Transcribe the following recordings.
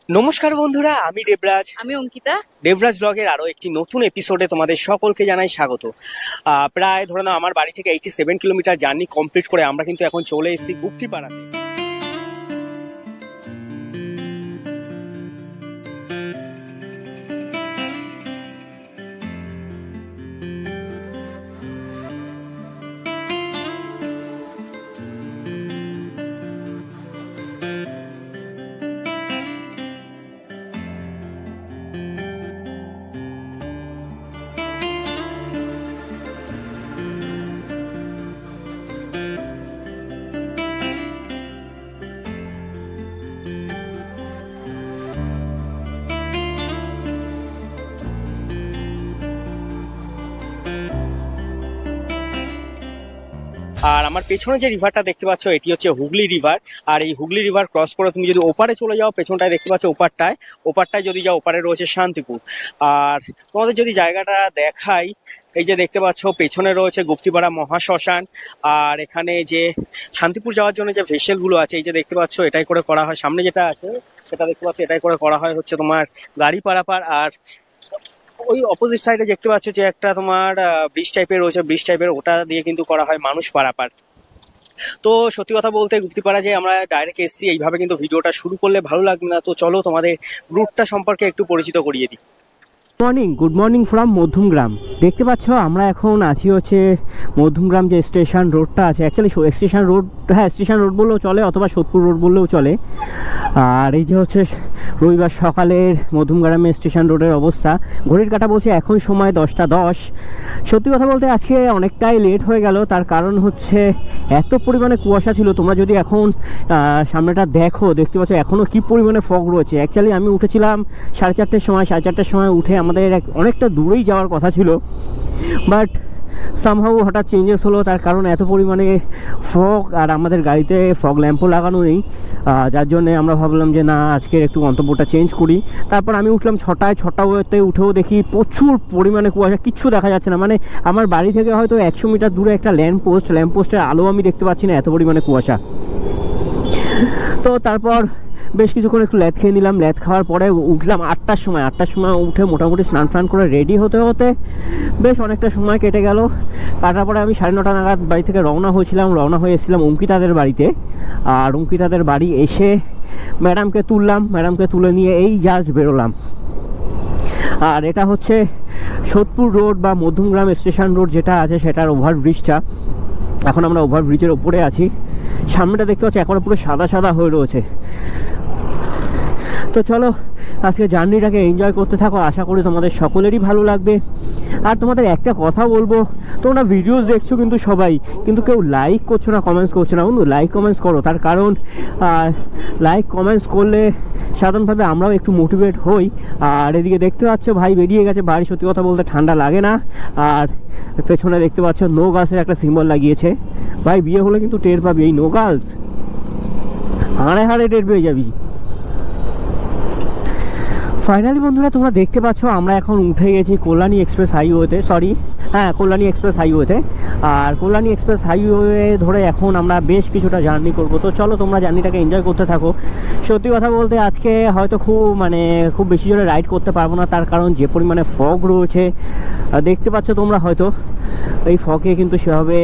নমস্কার বন্ধুরা, আমি দেবরাজ। আমি অঙ্কিতা। দেবরাজ ব্লগের আরো একটি নতুন এপিসোডে তোমাদের সকলকে জানাই স্বাগত। প্রায় ধরে নাও আমার বাড়ি থেকে 87 কিলোমিটার জার্নি কমপ্লিট করে আমরা কিন্তু এখন চলে এসেছি গুপ্তিপাড়াতে। আর আমার পেছনে যে রিভারটা দেখতে পাচ্ছ এটি হচ্ছে হুগলি রিভার। আর এই হুগলি রিভার ক্রস করে তুমি যদি ওপারে চলে যাও, পেছনটায় দেখতে পাচ্ছ ওপারটায় যদি যাও, ওপারে রয়েছে শান্তিপুর। আর তোমাদের যদি জায়গাটা দেখাই, এই যে দেখতে পাচ্ছ পেছনে রয়েছে গুপ্তিপাড়া মহাশ্মশান। আর এখানে যে শান্তিপুর যাওয়ার জন্য যে ভেসেলগুলো আছে, এই যে দেখতে পাচ্ছ এটাই করে করা হয়। সামনে যেটা আছে সেটা দেখতে পাচ্ছ এটাই করে করা হয় হচ্ছে তোমার গাড়ি পারাপার। আর ওই অপোজিট সাইডে দেখতে পাচ্ছ যে একটা তোমার ব্রিজ টাইপের রয়েছে, ব্রিজ টাইপের, ওটা দিয়ে কিন্তু করা হয় মানুষ পারাপার। তো সত্যি কথা বলতে গুপ্তিপাড়া যে আমরা ডাইরেক্ট এসছি, এইভাবে কিন্তু ভিডিওটা শুরু করলে ভালো লাগবে না। তো চলো তোমাদের রুটটা সম্পর্কে একটু পরিচিত করিয়ে দিই। Good morning from Madhyamgram. দেখতে পাচ্ছ আমরা এখন আছি হচ্ছে মধ্যমগ্রাম যে স্টেশন রোডটা আছে, অ্যাকচুয়ালি স্টেশন রোড, হ্যাঁ স্টেশন রোড বললেও চলে অথবা সোদপুর রোড বললেও চলে। আর এই যে হচ্ছে রবিবার সকালের মধ্যমগ্রামের স্টেশন রোডের অবস্থা। ঘড়ির কাঁটা বলছে এখন সময় 10টা 10। সত্যি কথা বলতে আজকে অনেকটাই লেট হয়ে গেল, তার কারণ হচ্ছে এত পরিমাণে কুয়াশা ছিল। তোমরা যদি এখন সামনেটা দেখতে পাচ্ছ এখনও কী পরিমাণে ফগ রয়েছে। অ্যাকচুয়ালি আমি উঠেছিলাম 4:30 সময় উঠে আমাদের অনেকটা দূরেই যাওয়ার কথা ছিল, বাট সামহাউ হঠাৎ চেঞ্জেস হলো। তার কারণ এত পরিমাণে ফগ, আর আমাদের গাড়িতে ফগ ল্যাম্পও লাগানো নেই, যার জন্যে আমরা ভাবলাম যে না, আজকের একটু গন্তব্যটা চেঞ্জ করি। তারপর আমি উঠলাম 6টায় উঠেও দেখি প্রচুর পরিমাণে কুয়াশা, কিচ্ছু দেখা যাচ্ছে না। মানে আমার বাড়ি থেকে হয়তো 100 মিটার দূরে একটা ল্যাম্পপোস্টের আলো আমি দেখতে পাচ্ছি না, এত পরিমাণে কুয়াশা। তো তারপর বেশ কিছুক্ষণ একটু ল্যাদ খেয়ে নিলাম। ল্যাদ খাওয়ার পরে উঠলাম 8টার সময় উঠে মোটামুটি স্নান করে রেডি হতে বেশ অনেকটা সময় কেটে গেল। কাটার পরে আমি 9:30 নাগাদ বাড়ি থেকে রওনা হয়ে এসেছিলাম অঙ্কিতাদের বাড়িতে। আর অঙ্কিতাদের বাড়ি এসে ম্যাডামকে তুলে নিয়ে এই জাস্ট বেরোলাম। আর এটা হচ্ছে সোদপুর রোড বা মধ্যমগ্রাম স্টেশন রোড যেটা আছে সেটার ওভারব্রিজটা। এখন আমরা ওভারব্রিজের ওপরে আছি। সামনেটা দেখতে পাচ্ছি এখন পুরো সাদা হয়ে রয়েছে। তো চলো আজকে জার্নিটাকে এনজয় করতে থাকো, আশা করি তোমাদের সকলেরই ভালো লাগবে। আর তোমাদের একটা কথা বলবো, তোমরা ভিডিওস দেখছো কিন্তু সবাই, কিন্তু কেউ লাইক করছো না, কমেন্টস করছো না। বন্ধু লাইক কমেন্টস করো, তার কারণ লাইক কমেন্টস করলে সাধারণভাবে আমরাও একটু মোটিভেট হই। আর এদিকে দেখতে পাচ্ছ ভাই বেরিয়ে গেছে বাড়ি, সত্যি কথা বলতে ঠান্ডা লাগে না। আর পেছনে দেখতে পাচ্ছ নো গার্লসের একটা সিম্বল লাগিয়েছে। ভাই বিয়ে হলে কিন্তু টের পাবি, এই নো গার্লস হাড়ে টের পেয়ে যাবি। ফাইনালি বন্ধুরা তোমরা দেখতে পাচ্ছ আমরা এখন উঠে গেছি কল্যাণী এক্সপ্রেস হাইওয়েতে। কল্যাণী এক্সপ্রেস হাইওয়েতে। আর কল্যাণী এক্সপ্রেস হাইওয়ে ধরে এখন আমরা বেশ কিছুটা জার্নি করব। তো চলো তোমরা জার্নিটাকে এনজয় করতে থাকো। সত্যি কথা বলতে আজকে হয়তো খুব বেশি জোরে রাইড করতে পারবো না, তার কারণ যে পরিমাণে ফগ রয়েছে দেখতে পাচ্ছ তোমরা হয়তো। এই ফগে কিন্তু সেভাবে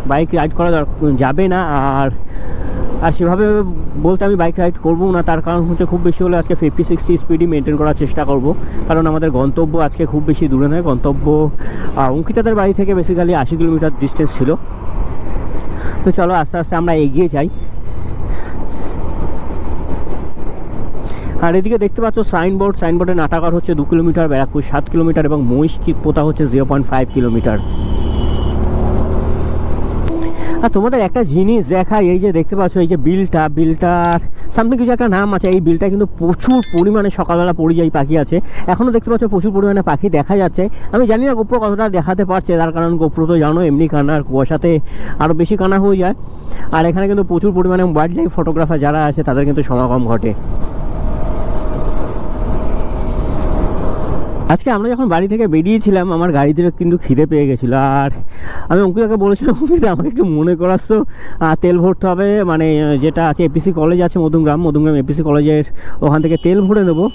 বাইক রাইড করা যাবে না। আর সেভাবে বলতে আমি বাইক রাইড করবো না, তার কারণ হচ্ছে খুব বেশি হলে আজকে 50-60 স্পিডই মেনটেন করার চেষ্টা করব। কারণ আমাদের গন্তব্য আজকে খুব বেশি দূরে নয়, গন্তব্য অঙ্কিতাদের বাড়ি থেকে বেসিক্যালি 80 কিলোমিটার ডিস্টেন্স ছিল। তো চলো আস্তে আস্তে আমরা এগিয়ে যাই। আর এদিকে দেখতে পাচ্ছ সাইনবোর্ডে নাটাকার হচ্ছে 2 কিলোমিটার, ব্যারাকপুর 7 কিলোমিটার এবং মহিষপোতা হচ্ছে 0.5 কিলোমিটার। আর তোমাদের একটা জিনিস দেখাই, এই যে দেখতে পাচ্ছ এই যে বিলটার সামনে কিছু একটা নাম আছে। এই বিলটা কিন্তু প্রচুর পরিমাণে সকালবেলা পরিযায়ী পাখি আছে। এখনও দেখতে পাচ্ছ প্রচুর পরিমাণে পাখি দেখা যাচ্ছে। আমি জানি না গোপ্রো কতটা দেখাতে পারছে, তার কারণ গোপ্রো তো জানো এমনি কানা, আর কুয়াশাতে আরও বেশি কানা হয়ে যায়। আর এখানে কিন্তু প্রচুর পরিমাণে ওয়াইল্ড লাইফ ফটোগ্রাফার যারা আছে তাদের কিন্তু সমাগম ঘটে। আজকে আমরা যখন বাড়ি থেকে বেরিয়েছিলাম আমার গাড়িতে কিন্তু খিদে পেয়ে গেছিলো, আর আমি অঙ্কিতাকে বলেছিলাম অঙ্কিতা আমাকে একটু মনে করাচ্ছো তেল ভরতে হবে, মানে যেটা আছে এপিসি কলেজ আছে মধ্যমগ্রাম এপিসি কলেজের ওখান থেকে তেল ভরে নেবো।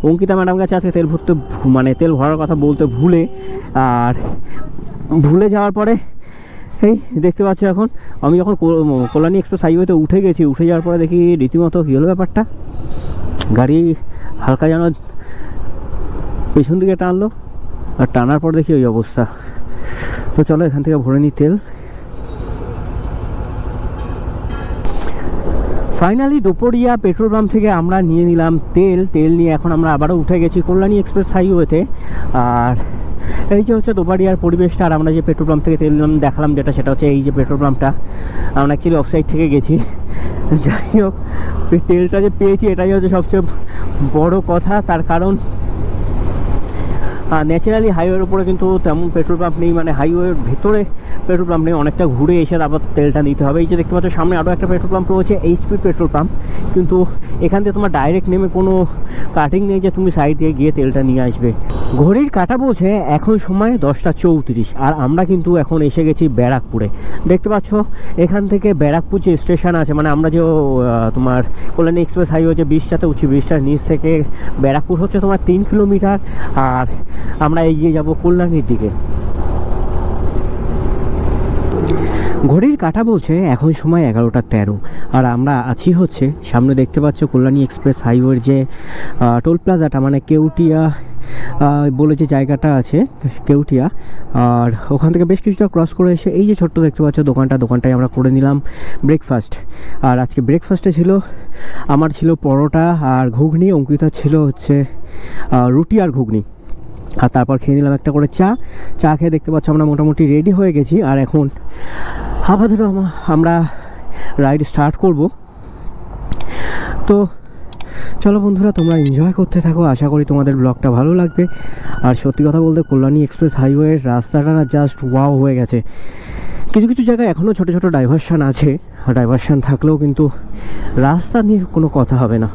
অঙ্কিতা ম্যাডাম কাছে আজকে তেল ভরতে মানে তেল ভরার কথা বলতে ভুলে যাওয়ার পরে এই দেখতে পাচ্ছ এখন আমি যখন কল্যাণী এক্সপ্রেস হাইওয়েতে উঠে গেছি, উঠে যাওয়ার পরে দেখি রীতিমতো কী হলো ব্যাপারটা, গাড়ি হালকা যেন পেছন দিকে টানলো, আর টানার পর দেখি ওই অবস্থা। তো চলো এখান থেকে ভরে নিই তেল। ফাইনালি দুপুরিয়া পেট্রোল পাম্প থেকে আমরা নিয়ে নিলাম তেল নিয়ে এখন আমরা আবারও উঠে গেছি কল্যাণী এক্সপ্রেস হাইওয়েতে। আর এই যে হচ্ছে দুবারিয়ার পরিবেশটা, আর আমরা যে পেট্রোল পাম্প থেকে তেল দেখালাম যেটা, সেটা হচ্ছে এই যে পেট্রোল পাম্পটা। আমরা অ্যাকচুয়ালি অফসাইড থেকে গেছি, যাই হোক তেলটা যে পেয়েছি এটাই হচ্ছে সবচেয়ে বড় কথা। তার কারণ ন্যাচারালি হাইওয়ের উপরে কিন্তু তেমন পেট্রোল পাম্প নেই, মানে হাইওয়ের ভেতরে পেট্রোল পাম্প নেই, অনেকটা ঘুরে এসে তারপর তেলটা নিতে হবে। এই যে দেখতে পাচ্ছ সামনে আরও একটা পেট্রোল পাম্প রয়েছে, এইচপি পেট্রোল পাম্প, কিন্তু এখান থেকে তোমার ডাইরেক্ট নেমে কোনো কাটিং নেই যে তুমি সাইড দিয়ে গিয়ে তেলটা নিয়ে আসবে। ঘড়ির কাঁটা বলছে এখন সময় 10:34, আর আমরা কিন্তু এখন এসে গেছি ব্যারাকপুরে। দেখতে পাচ্ছ এখান থেকে ব্যারাকপুর যে স্টেশন আছে, মানে আমরা যে তোমার কল্যাণী এক্সপ্রেস হাইওয়ে যে ব্রিজটাতে উঠছি, ব্রিজটার নিচ থেকে ব্যারাকপুর হচ্ছে তোমার 3 কিলোমিটার, আর আমরা এগিয়ে যাব কল্যাণীর দিকে। ঘড়ির কাঁটা বলছে এখন সময় 11:13, আর আমরা আছি হচ্ছে সামনে দেখতে পাচ্ছ কল্যাণী এক্সপ্রেস হাইওয়ের যে টোল প্লাজাটা, মানে কেউটিয়া বলে যে জায়গাটা আছে কেউটিয়া, আর ওখান থেকে বেশ কিছুটা ক্রস করে এসে এই যে ছোট্ট দেখতে পাচ্ছ দোকানটায় আমরা করে নিলাম ব্রেকফাস্ট। আর আজকে ব্রেকফাস্টে আমার ছিল পরোটা আর ঘুগনি, অঙ্কিতা ছিল হচ্ছে রুটি আর ঘুগনি, আর তারপর খেয়ে নিলাম একটা করে চা খেয়ে দেখতে পাচ্ছ আমরা মোটামুটি রেডি হয়ে গেছি। আর এখন আপাতত আমরা রাইড স্টার্ট করব। তো চলো বন্ধুরা, তোমরা এনজয় করতে থাকো, আশা করি তোমাদের ব্লগটা ভালো লাগবে। আর সত্যি কথা বলতে কল্যাণী এক্সপ্রেস হাইওয়ের রাস্তাটা না জাস্ট ওয়াও হয়ে গেছে। কিছু কিছু জায়গায় এখনও ছোটো ছোটো ডাইভারশান আছে, ডাইভারশান থাকলেও কিন্তু রাস্তা নিয়ে কোনো কথা হবে না।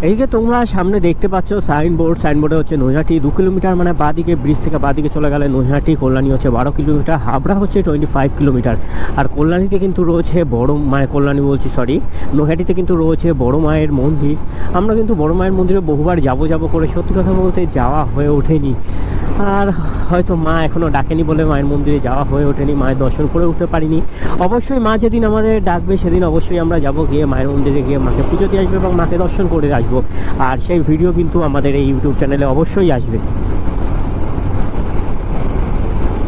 এই যে তোমরা সামনে দেখতে পাচ্ছ সাইনবোর্ডে হচ্ছে নৈহাটি 2 কিলোমিটার, মানে বাঁদিকে ব্রিজ থেকে বাঁদিকে চলে গেলে নৈহাটি, কল্যাণী হচ্ছে 12 কিলোমিটার, হাবড়া হচ্ছে 25 কিলোমিটার। আর কল্যাণীতে কিন্তু রয়েছে নৈহাটিতে কিন্তু রয়েছে বড় মায়ের মন্দির। আমরা কিন্তু বড় মায়ের মন্দিরে বহুবার যাব করে সত্যি কথা বলতে যাওয়া হয়ে ওঠেনি, আর হয়তো মা এখনও ডাকেনি বলে মায়ের মন্দিরে যাওয়া হয়ে ওঠেনি, মায়ের দর্শন করে উঠতে পারিনি। অবশ্যই মা যেদিন আমাদের ডাকবে সেদিন অবশ্যই আমরা যাব, গিয়ে মায়ের মন্দিরে গিয়ে মাকে পুজো দিয়ে আসবো এবং মাকে দর্শন করে আসবো। আর সেই ভিডিও কিন্তু আমাদের এই ইউটিউব চ্যানেলে অবশ্যই আসবে।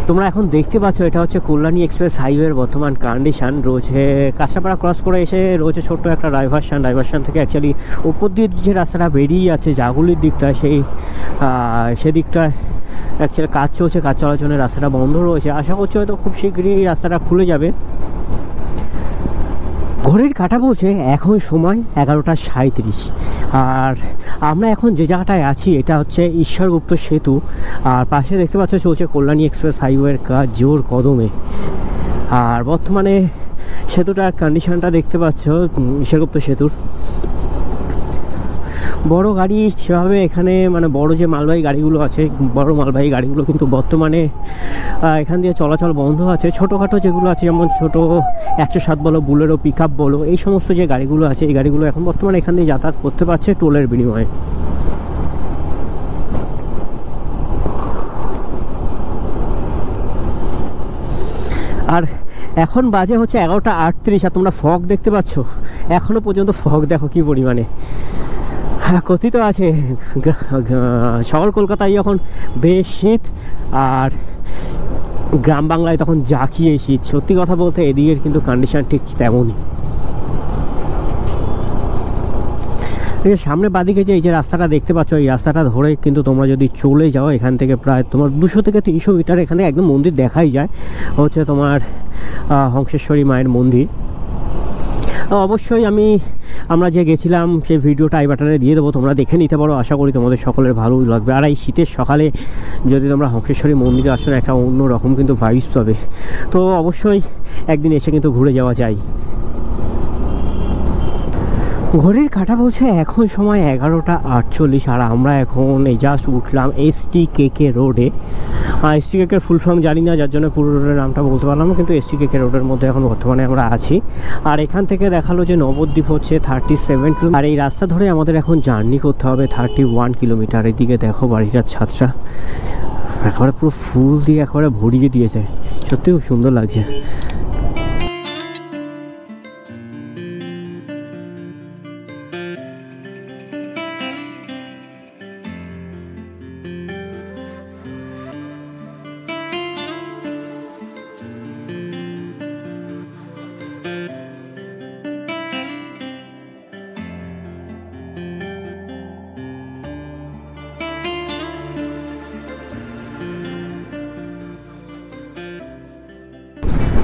তোমরা এখন দেখতে পাচ্ছ এটা হচ্ছে কল্যাণী এক্সপ্রেস হাইওয়ের বর্তমান কন্ডিশন। রয়েছে কাঁচাপাড়া ক্রস করে এসে রয়েছে ছোট্ট একটা ডাইভারশান থেকে অ্যাকচুয়ালি উপর দিয়ে যে রাস্তাটা বেরিয়ে যাচ্ছে জাগুলির দিকটা, সেদিকটায় অ্যাকচুয়ালি কাজ চলছে, কাজ চলার জন্য রাস্তাটা বন্ধ রয়েছে। আশা করছি হয়তো খুব শীঘ্রই রাস্তাটা খুলে যাবে। ঘড়ির কাঁটা বলছে এখন সময় 11:37, আর আমরা এখন যে জায়গাটায় আছি এটা হচ্ছে ঈশ্বরগুপ্ত সেতু, আর পাশে দেখতে পাচ্ছ চলছে কল্যাণী এক্সপ্রেস হাইওয়ের কাজ জোর কদমে। আর বর্তমানে সেতুটার কন্ডিশনটা দেখতে পাচ্ছ ঈশ্বরগুপ্ত সেতুর। বড় গাড়ি সেভাবে এখানে, মানে বড় যে মালবাহী গাড়িগুলো আছে, বড় মালবাহী গাড়িগুলো কিন্তু বর্তমানে এখান দিয়ে চলাচল বন্ধ আছে। ছোটোখাটো যেগুলো আছে যেমন ছোটো 107 বলো, বুলেরো, পিক আপ বলো, এই সমস্ত যে গাড়িগুলো আছে এই গাড়িগুলো এখন বর্তমানে এখান দিয়ে যাতায়াত করতে পারছে টোলের বিনিময়ে। আর এখন বাজে হচ্ছে 11:38, আর তোমরা ফগ দেখতে পাচ্ছ, এখনও পর্যন্ত ফগ দেখো কি পরিমাণে। কথিত আছে শহর কলকাতায় যখন বেশ শীত আর গ্রাম বাংলায় তখন জাঁকিয়ে শীত। সত্যি কথা বলতে এদিকের কিন্তু কন্ডিশন ঠিক তেমনই। সামনে বাদিকে যে এই যে রাস্তাটা দেখতে পাচ্ছ, এই রাস্তাটা ধরে কিন্তু তোমরা যদি চলে যাও এখান থেকে প্রায় তোমার 200 থেকে 300 মিটার, এখানে একদম মন্দির দেখাই যায়, হচ্ছে তোমার হংসেশ্বরী মায়ের মন্দির। অবশ্যই আমরা যে গেছিলাম সেই ভিডিওটা আই বাটনে দিয়ে দেবো, তোমরা দেখে নিতে পারো। আশা করি তোমাদের সকলের ভালোই লাগবে। আর এই শীতের সকালে যদি তোমরা হংসেশ্বরী মন্দিরে আসো একটা অন্য রকম কিন্তু ভাইবস পাবে। তো অবশ্যই একদিন এসে কিন্তু ঘুরে যাওয়া যায়। ঘড়ির কাঁটা বলছে এখন সময় 11:48 আর আমরা এখন এই জাস্ট উঠলাম STKK রোডে। STKK ফুল ফর্ম জানি না, যার জন্য পুরো রোডের নামটা বলতে পারলাম না, কিন্তু STKK রোডের মধ্যে এখন বর্তমানে আমরা আছি। আর এখান থেকে দেখালো যে নবদ্বীপ হচ্ছে 37 কিলোমিটার, আর এই রাস্তা ধরে আমাদের এখন জার্নি করতে হবে 31 কিলোমিটার। এদিকে দেখো বাড়িটার ছাদটা একেবারে পুরো ফুল দিয়ে একেবারে ভরিয়ে দিয়েছে, সত্যি খুব সুন্দর লাগছে।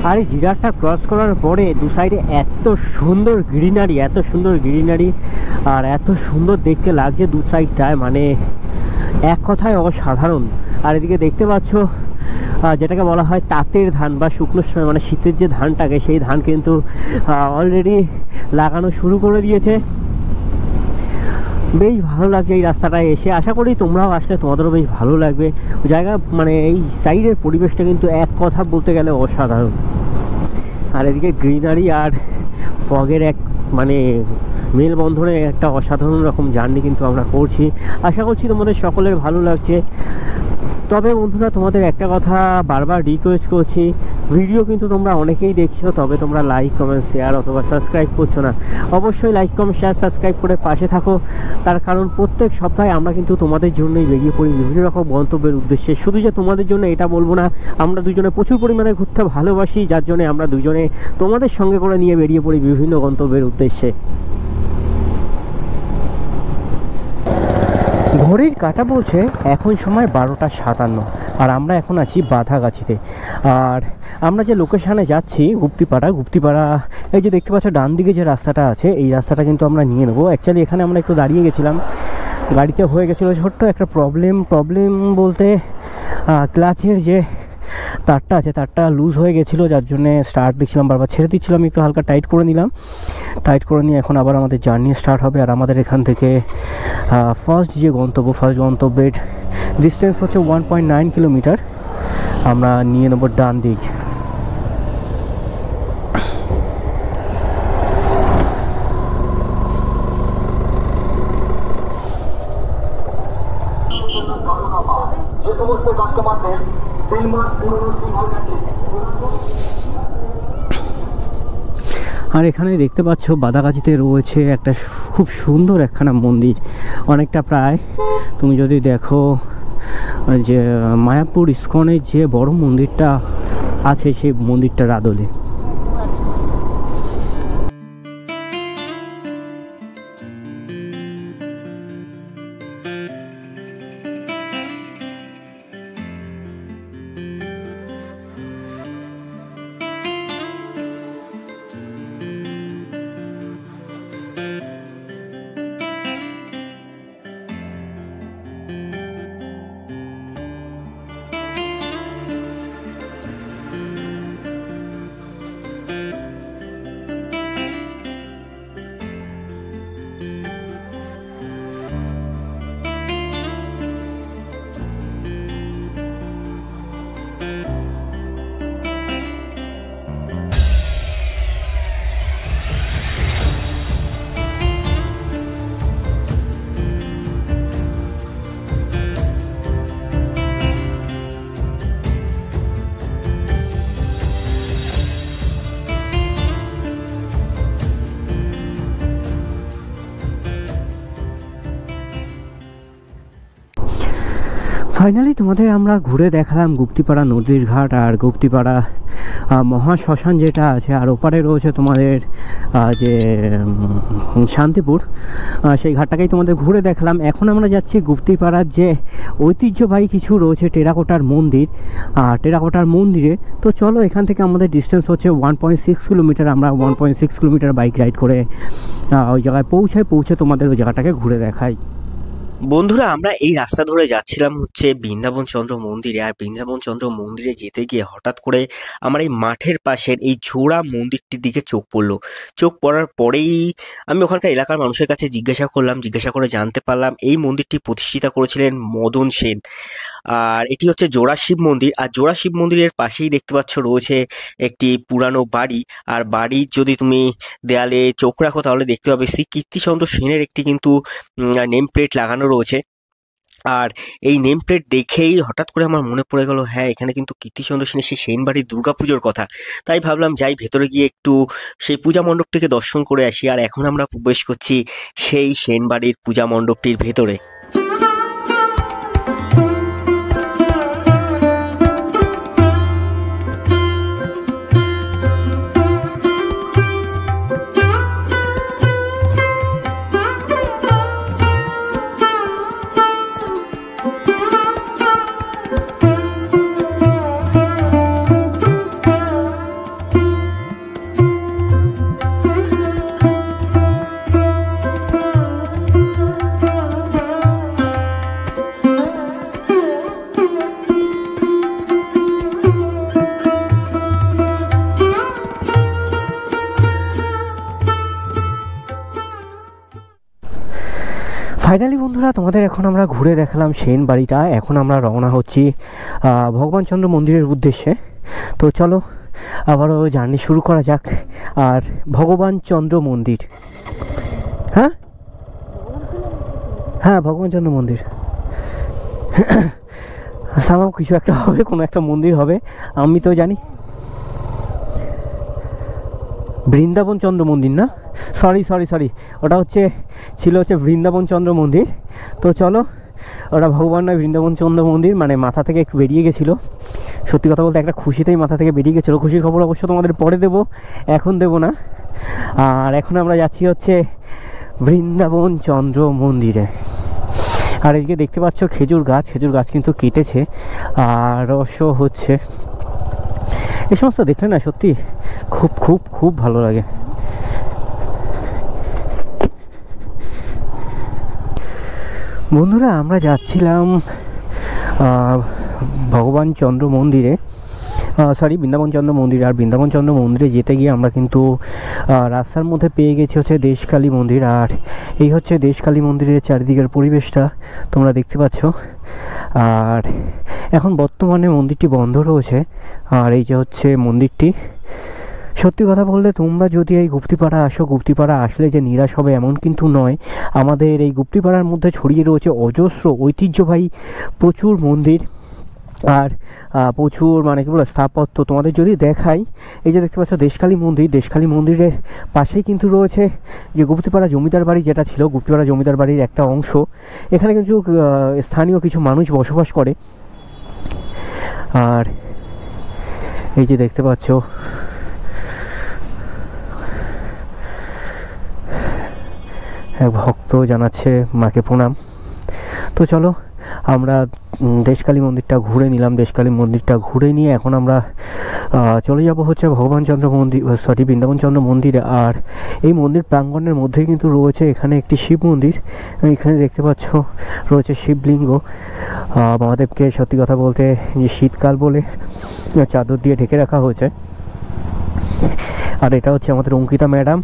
আর এই জিরাটটা ক্রস করার পরে দু সাইডে এত সুন্দর গ্রিনারি, এত সুন্দর গ্রিনারি আর এত সুন্দর দেখতে লাগছে দু সাইডটায়, মানে এক কথায় অসাধারণ। আর এদিকে দেখতে পাচ্ছ যেটাকে বলা হয় তাঁতের ধান বা শুকনো সময়, মানে শীতের যে ধানটাকে, সেই ধান কিন্তু অলরেডি লাগানো শুরু করে দিয়েছে। বেশ ভালো লাগছে এই রাস্তাটায় এসে, আশা করি তোমরাও আসলে তোমাদেরও বেশ ভালো লাগবে জায়গা। মানে এই সাইডের পরিবেশটা কিন্তু এক কথা বলতে গেলে অসাধারণ। আর এদিকে গ্রিনারি আর ফগের এক মানে মেলবন্ধনে একটা অসাধারণ রকম জার্নি কিন্তু আমরা করছি। আশা করছি তোমাদের সকলের ভালো লাগছে। তবে বন্ধুরা, তোমাদের একটা কথা বারবার রিকোয়েস্ট করছি, ভিডিও কিন্তু তোমরা অনেকেই দেখছো, তবে তোমরা লাইক কমেন্ট শেয়ার অথবা সাবস্ক্রাইব করছো না। অবশ্যই লাইক কমেন্ট শেয়ার সাবস্ক্রাইব করে পাশে থাকো, তার কারণ প্রত্যেক সপ্তাহে আমরা কিন্তু তোমাদের জন্যই বেরিয়ে পড়ি বিভিন্ন রকম গন্তব্যের উদ্দেশ্যে। শুধু যে তোমাদের জন্য এটা বলবো না, আমরা দুজনে প্রচুর পরিমাণে ঘুরতে ভালোবাসি, যার জন্য আমরা দুজনে তোমাদের সঙ্গে করে নিয়ে বেরিয়ে পড়ি বিভিন্ন গন্তব্যের উদ্দেশ্যে। ঘড়ির কাঁটা বলছে এখন সময় 12:57 আর আমরা এখন আছি বাধাগাছিতে। আর আমরা যে লোকেশানে যাচ্ছি গুপ্তিপাড়া, এই যে দেখতে পাচ্ছ ডান দিকে যে রাস্তাটা আছে, এই রাস্তাটা কিন্তু আমরা নিয়ে নেবো। অ্যাকচুয়ালি এখানে আমরা একটু দাঁড়িয়ে গেছিলাম, গাড়িতে হয়ে গেছিলো ছোট্ট একটা প্রবলেম বলতে ক্লাচের যে তারটা আছে তারটা লুজ হয়ে গেছিলো, যার জন্যে স্টার্ট দিচ্ছিলাম বারবার ছেড়ে দিচ্ছিলাম, একটু হালকা টাইট করে নিলাম। টাইট করে নিয়ে এখন আবার আমাদের জার্নি স্টার্ট হবে। আর আমাদের এখান থেকে ফার্স্ট গন্তব্যের ডিস্টেন্স হচ্ছে 1.9 কিলোমিটার। আমরা নিয়ে নেবো ডান দিক। আর এখানে দেখতে পাচ্ছ বাদাগাছিতে রয়েছে একটা খুব সুন্দর একখানা মন্দির, অনেকটা প্রায় তুমি যদি দেখো যে মায়াপুর ইস্কনের যে বড় মন্দিরটা আছে সেই মন্দিরটার আদলে। ফাইনালি তোমাদের আমরা ঘুরে দেখালাম গুপ্তিপাড়া নদীর ঘাট আর গুপ্তিপাড়া মহাশ্মশান যেটা আছে, আর ওপারে রয়েছে তোমাদের যে শান্তিপুর, সেই ঘাটটাকেই তোমাদের ঘুরে দেখলাম। এখন আমরা যাচ্ছি গুপ্তিপাড়ার যে ঐতিহ্যবাহী কিছু রয়েছে টেরাকোটার মন্দির, টেরাকোটার মন্দিরে। তো চলো, এখান থেকে আমাদের ডিস্টেন্স হচ্ছে 1.6 কিলোমিটার। আমরা 1.6 কিলোমিটার বাইক রাইড করে ওই জায়গায় পৌঁছে তোমাদের ওই জায়গাটাকে ঘুরে দেখাই। বন্ধুরা আমরা এই রাস্তা ধরে যাচ্ছিলাম হচ্ছে বৃন্দাবন চন্দ্র মন্দিরে। আর বৃন্দাবন চন্দ্র মন্দিরে যেতে গিয়ে হঠাৎ করে আমার এই মাঠের পাশের এই জোড়া মন্দিরটির দিকে চোখ পড়লো। চোখ পড়ার পরেই আমি ওখানকার এলাকার মানুষের কাছে জিজ্ঞাসা করলাম, জিজ্ঞাসা করে জানতে পারলাম এই মন্দিরটি প্রতিষ্ঠিতা করেছিলেন মদন সেন। আর এটি হচ্ছে জোড়া শিব মন্দির। আর জোড়া শিব মন্দিরের পাশেই দেখতে পাচ্ছ রয়েছে একটি পুরানো বাড়ি। আর বাড়ির যদি তুমি দেয়ালে চোখ রাখো তাহলে দেখতে পাবে শ্রী কীর্তিচন্দ্র সেনের একটি কিন্তু নেম প্লেট লাগানো রয়েছে। আর এই নেম প্লেট দেখেই হঠাৎ করে আমার মনে পড়ে গেল, হ্যাঁ এখানে কিন্তু কীর্তিচন্দ্র সেনের সেই সেন বাড়ির দুর্গাপুজোর কথা। তাই ভাবলাম যাই ভেতরে গিয়ে একটু সেই পূজা মণ্ডপটিকে দর্শন করে আসি। আর এখন আমরা প্রবেশ করছি সেই সেন বাড়ির পূজা মণ্ডপটির ভেতরে। ফাইনালি বন্ধুরা তোমাদের এখন আমরা ঘুরে দেখালাম সেন বাড়িটা। এখন আমরা রওনা হচ্ছি ভগবান চন্দ্র মন্দিরের উদ্দেশ্যে। তো চলো আবারও জার্নি শুরু করা যাক। আর ভগবান চন্দ্র মন্দির, হ্যাঁ হ্যাঁ ভগবান চন্দ্র মন্দির সামাও কিছু একটা হবে, কোনো একটা মন্দির হবে, আমি তো জানি। বৃন্দাবন চন্দ্র মন্দির না, সরি ওটা ছিল বৃন্দাবন চন্দ্র মন্দির। তো চলো, ওটা ভগবান নয়, বৃন্দাবন চন্দ্র মন্দির। মানে মাথা থেকে একটু বেরিয়ে গেছিলো, সত্যি কথা বলতে একটা খুশিতেই মাথা থেকে বেরিয়ে গেছিলো। খুশির খবর অবশ্য তোমাদের পরে দেবো, এখন দেবো না। আর এখন আমরা যাচ্ছি হচ্ছে বৃন্দাবন চন্দ্র মন্দিরে। আর এদিকে দেখতে পাচ্ছ খেজুর গাছ কিন্তু কেটেছে আর রস হচ্ছে। এই সমস্ত দেখলে না সত্যি খুব খুব খুব ভালো লাগে। বন্ধুরা আমরা যাচ্ছিলাম ভগবান চন্দ্র মন্দিরে, বৃন্দাবন চন্দ্র মন্দির। আর বৃন্দাবন চন্দ্র মন্দিরে যেতে গিয়ে আমরা কিন্তু রাস্তার মধ্যে পেয়ে গেছি হচ্ছে দেশকালী মন্দির। আর এই হচ্ছে দেশকালী মন্দিরের চারিদিকের পরিবেশটা তোমরা দেখতে পাচ্ছ। আর এখন বর্তমানে মন্দিরটি বন্ধ রয়েছে। আর এই যে হচ্ছে মন্দিরটি। সত্যি কথা বললে তোমরা যদি এই গুপ্তিপাড়া আসো, গুপ্তিপাড়া আসলে যে নিরাশ হবে এমন কিন্তু নয়। আমাদের এই গুপ্তিপাড়ার মধ্যে ছড়িয়ে রয়েছে অজস্র ঐতিহ্যবাহী প্রচুর মন্দির আর প্রচুর মানে কি বলে স্থাপত্য। তোমাদের যদি দেখাই, এই যে দেখতে পাচ্ছ দেশকালী মন্দির, দেশকালী মন্দিরের পাশেই কিন্তু রয়েছে যে গুপ্তিপাড়া জমিদার বাড়ি, যেটা ছিল গুপ্তিপাড়া জমিদার বাড়ির একটা অংশ। এখানে কিন্তু স্থানীয় কিছু মানুষ বসবাস করে। আর এই যে দেখতে পাচ্ছ এক ভক্ত জানাচ্ছে মাকে প্রণাম। তো চলো আমরা দেশকালী মন্দিরটা ঘুরে নিলাম। দেশকালী মন্দিরটা ঘুরে নিয়ে এখন আমরা চলে যাব হচ্ছে ভগবান চন্দ্র মন্দির, বৃন্দাবন চন্দ্র মন্দিরে। আর এই মন্দির প্রাঙ্গণের মধ্যেই কিন্তু রয়েছে এখানে একটি শিব মন্দির। এখানে দেখতে পাচ্ছ রয়েছে শিবলিঙ্গ। মহাদেবকে সত্যি কথা বলতে যে শীতকাল বলে চাদর দিয়ে ঢেকে রাখা হয়েছে। আর এটা হচ্ছে আমাদের অঙ্কিতা ম্যাডাম।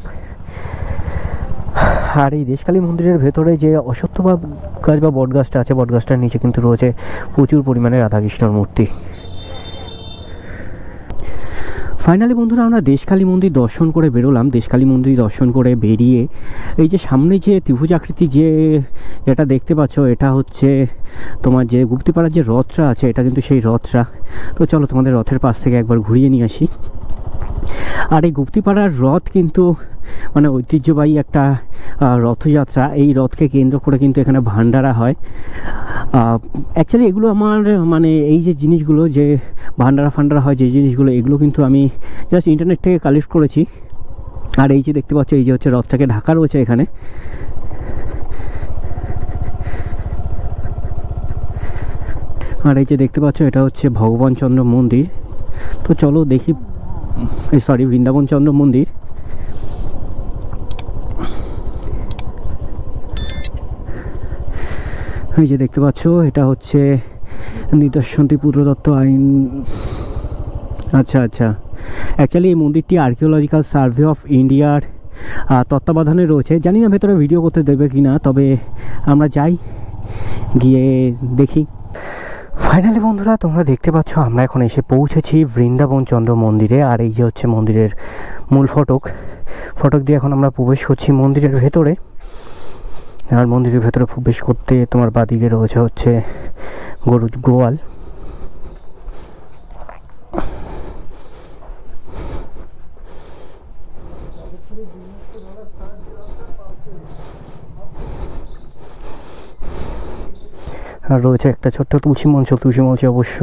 আর এই দেশকালী মন্দিরের ভেতরে যে অশ্বত্থ গাছ বা বট গাছটা আছে, বট গাছটার নিচে কিন্তু রয়েছে প্রচুর পরিমাণে রাধাকৃষ্ণর মূর্তি। ফাইনালি বন্ধুরা আমরা দেশকালী মন্দির দর্শন করে বেরোলাম। দেশকালী মন্দির দর্শন করে বেরিয়ে এই যে সামনে যে ত্রিভুজ আকৃতি যে এটা দেখতে পাচ্ছ, এটা হচ্ছে তোমার যে গুপ্তিপাড়ার যে রথটা আছে, এটা কিন্তু সেই রথটা। তো চলো তোমাদের রথের পাশ থেকে একবার ঘুরিয়ে নিয়ে আসি। আর এই গুপ্তিপাড়ার রথ কিন্তু মানে ঐতিহ্যবাহী একটা রথযাত্রা। এই রথকে কেন্দ্র করে কিন্তু এখানে ভান্ডারা হয়। অ্যাকচুয়ালি এগুলো আমার মানে এই যে জিনিসগুলো যে ভান্ডারা হয় যে জিনিসগুলো, এগুলো কিন্তু আমি জাস্ট ইন্টারনেট থেকে কালেক্ট করেছি। আর এই যে দেখতে পাচ্ছ এই যে হচ্ছে রথটাকে ঢাকা রয়েছে এখানে। আর এই যে দেখতে পাচ্ছ এটা হচ্ছে ভগবান চন্দ্র মন্দির। তো চলো দেখি, বৃন্দাবন চন্দ্র মন্দির। এই যে দেখতে পাচ্ছ এটা হচ্ছে নিদর্শনটি পুত্রদত্ত আইন। আচ্ছা আচ্ছা, অ্যাকচুয়ালি এই মন্দিরটি আর্কিওলজিক্যাল সার্ভে অফ ইন্ডিয়ার তত্ত্বাবধানে রয়েছে। জানি না ভেতরে ভিডিও করতে দেবে কি না, তবে আমরা যাই, গিয়ে দেখি। ফাইনালি বন্ধুরা তোমরা দেখতে পাচ্ছ আমরা এখন এসে পৌঁছেছি বৃন্দাবন চন্দ্র মন্দিরে। আর এই যে হচ্ছে মন্দিরের মূল ফটক দিয়ে এখন আমরা প্রবেশ করছি মন্দিরের ভেতরে। আর মন্দিরের ভেতরে প্রবেশ করতে তোমার বাদিকে রয়েছে হচ্ছে গরুর গোয়াল। আর রয়েছে একটা ছোট্ট তুলসী মঞ্চে অবশ্য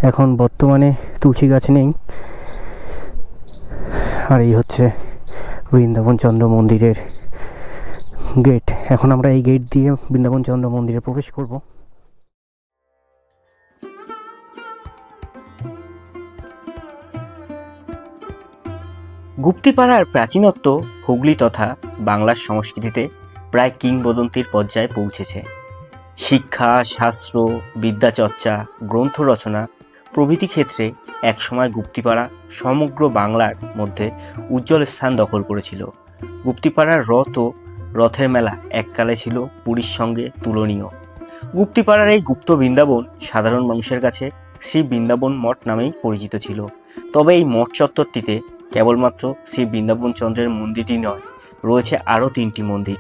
এখন বর্তমানে তুলসী গাছ নেই। আর এই হচ্ছে বৃন্দাবন চন্দ্র মন্দিরের গেট। এখন আমরা এই গেট দিয়ে বৃন্দাবন চন্দ্র মন্দিরে প্রবেশ করব। গুপ্তিপাড়ার প্রাচীনত্ব হুগলি তথা বাংলার সংস্কৃতিতে প্রায় কিংবদন্তির পর্যায়ে পৌঁছেছে। শিক্ষা, শাস্ত্র, বিদ্যাচর্চা, গ্রন্থ রচনা প্রভৃতি ক্ষেত্রে একসময় গুপ্তিপাড়া সমগ্র বাংলার মধ্যে উজ্জ্বল স্থান দখল করেছিল। গুপ্তিপাড়ার রথ ও রথের মেলা এককালে ছিল পুরীর সঙ্গে তুলনীয়। গুপ্তিপাড়ার এই গুপ্ত বৃন্দাবন সাধারণ মানুষের কাছে শ্রী বৃন্দাবন মঠ নামেই পরিচিত ছিল। তবে এই মঠ চত্বরটিতে কেবলমাত্র শ্রী বৃন্দাবন চন্দ্রের মন্দিরটি নয়, রয়েছে আরও 3টি মন্দির: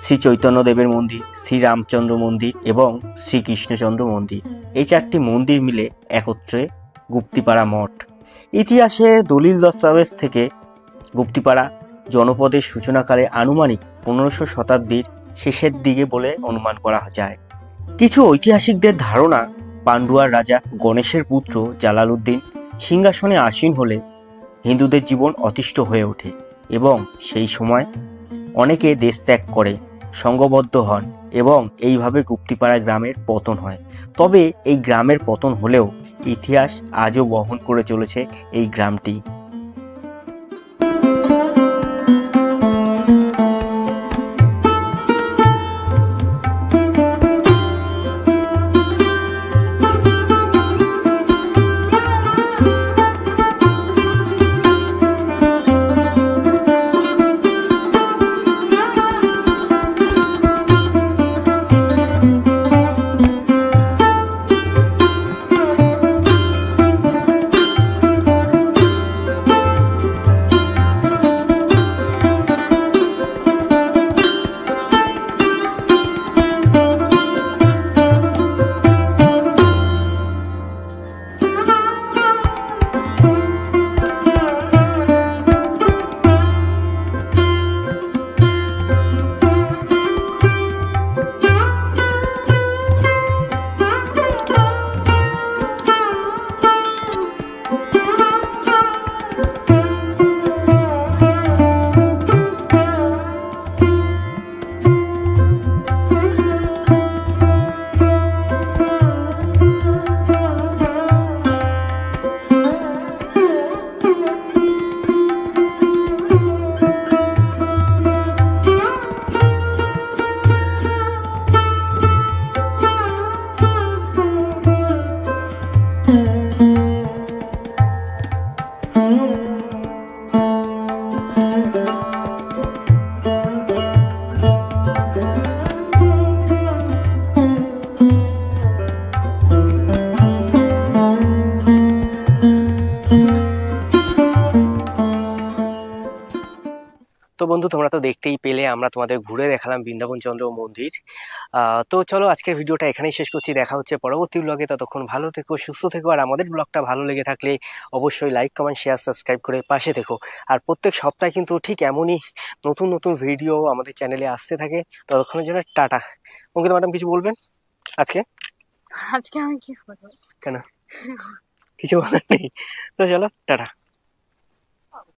শ্রী চৈতন্যদেবের মন্দির, শ্রী রামচন্দ্র মন্দির এবং শ্রীকৃষ্ণচন্দ্র মন্দির। এই 4টি মন্দির মিলে একত্রে গুপ্তিপাড়া মঠ। ইতিহাসের দলিল দস্তাবেজ থেকে গুপ্তিপাড়া জনপদের সূচনাকালে আনুমানিক 1500 শতাব্দীর শেষের দিকে বলে অনুমান করা যায়। কিছু ঐতিহাসিকদের ধারণা, পান্ডুয়ার রাজা গণেশের পুত্র জালালউদ্দিন সিংহাসনে আসীন হলে হিন্দুদের জীবন অতিষ্ঠ হয়ে ওঠে এবং সেই সময় অনেকে দেশ ত্যাগ করে, সংঘবদ্ধ হন এবং এইভাবে গুপ্তিপাড়া গ্রামের পতন হয়। তবে এই গ্রামের পতন হলেও ইতিহাস আজও বহন করে চলেছে এই গ্রামটি। তো বন্ধু, তোমরা তো দেখতেই পেলে, আমরা তোমাদের ঘুরে দেখালাম বৃন্দাবন চন্দ্র মন্দির। তো চলো আজকের ভিডিওটা এখানেই শেষ করছি। দেখা হচ্ছে পরবর্তী ব্লগে। ততক্ষণ ভালো থেকো, সুস্থ থেকো। আর আমাদের ব্লগটা ভালো লেগে থাকলে অবশ্যই লাইক, কমেন্ট, শেয়ার, সাবস্ক্রাইব করে পাশে থেকো। আর প্রত্যেক সপ্তাহে কিন্তু ঠিক এমনই নতুন নতুন ভিডিও আমাদের চ্যানেলে আসতে থাকে। ততক্ষণের জন্য টাটা। অঙ্কিতা ম্যাডাম কিছু বলবেন আজকে? আজকে আমি কি বলবো? কেন, কিছু বলার নেই? তো চলো টাটা।